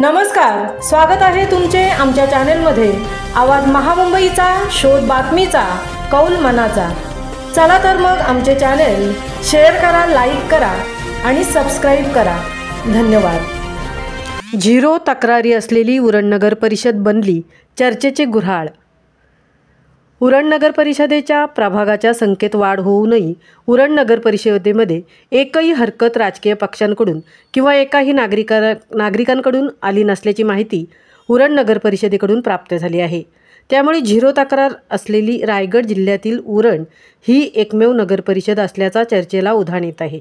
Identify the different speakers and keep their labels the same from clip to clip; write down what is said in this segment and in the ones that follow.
Speaker 1: नमस्कार, स्वागत आहे तुमचे आमच्या चॅनलमध्ये। आवाज महामुंबईचा, शोध बातमीचा, कौल मनाचा। चला तर मग आमचे चॅनल शेअर करा, लाईक करा आणि सबस्क्राइब करा। धन्यवाद। झिरो तक्रारी असलेली उरण नगर परिषद बनली चर्चेचे गुऱ्हाळ। उरण नगर परिषदेच्या प्रभागाच्या संख्येत वाढ होऊनही उरण नगर परिषदेमध्ये एकही हरकत राजकीय पक्षांकडून किंवा एकाही नागरिकांकडून आली नसल्याची माहिती उरण नगर परिषदेकडून प्राप्त झाली आहे। त्यामुळे झिरो तक्रार असलेली रायगड जिल्ह्यातील उरण ही एकमेव नगर परिषद असल्याचा चर्चेला उधाण येत आहे।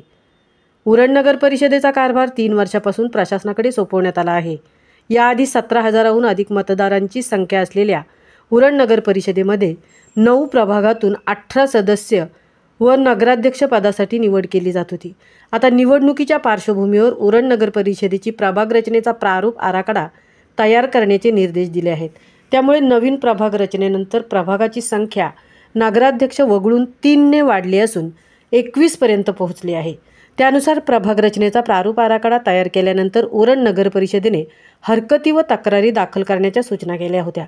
Speaker 1: उरण नगर परिषदेचा कारभार 3 वर्षापासून प्रशासनाकडे सोपवण्यात आला आहे। याआधी 17,000हून अधिक मतदारांची संख्या असलेल्या उरण नगर परिषदेमध्ये 9 प्रभागातून 18 सदस्य व नगराध्यक्ष पदासाठी निवड केली जात होती। आता निवडणुकीच्या पार्श्वभूमीवर उरण नगर परिषदेची प्रभाग रचनेचा प्रारूप आराखडा तयार करण्याचे निर्देश दिले आहेत। त्यामुळे नवीन प्रभाग रचनेनंतर प्रभागाची संख्या नगराध्यक्ष वगळून 3 ने वाढली असून 21 पर्यंत पोहोचली आहे। त्यानुसार प्रभाग रचनेचा प्रारूप आराखडा तयार केल्यानंतर उरण नगर परिषदेने हरकती व तक्रारी दाखल करण्याच्या सूचना केल्या होत्या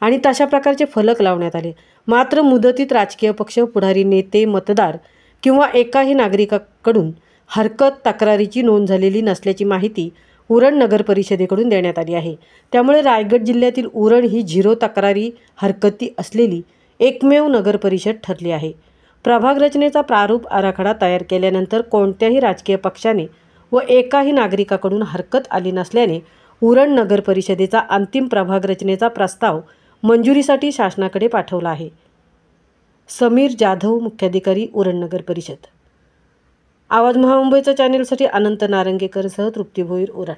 Speaker 1: आणि तशा प्रकारचे फलक लावण्यात आले। मात्र मुदतीत राजकीय पक्ष, पुढारी नेते, मतदार किंवा एकाही नागरिकाकडून हरकत तक्रारीची नोंद झालेली नसल्याची माहिती उरण नगर परिषदेकडून देण्यात आली आहे। त्यामुळे रायगड जिल्ह्यातील उरण ही झिरो तक्रारी हरकती असलेली एकमेव नगर परिषद ठरली आहे। प्रभाग रचनेचा प्रारूप आराखडा तयार केल्यानंतर कोणत्याही राजकीय पक्षाने व एकाही नागरिकाकडून हरकत आली नसल्याने उरण नगर परिषदेचा अंतिम प्रभाग रचनेचा प्रस्ताव मंजुरीसाठी शासनाकडे पाठवला आहे। समीर जाधव, मुख्याधिकारी, उरण नगर परिषद। आवाज महामुंबईच्या चॅनेलसाठी अनंत नारंगेकर सह तृप्ती भोईर, उरण।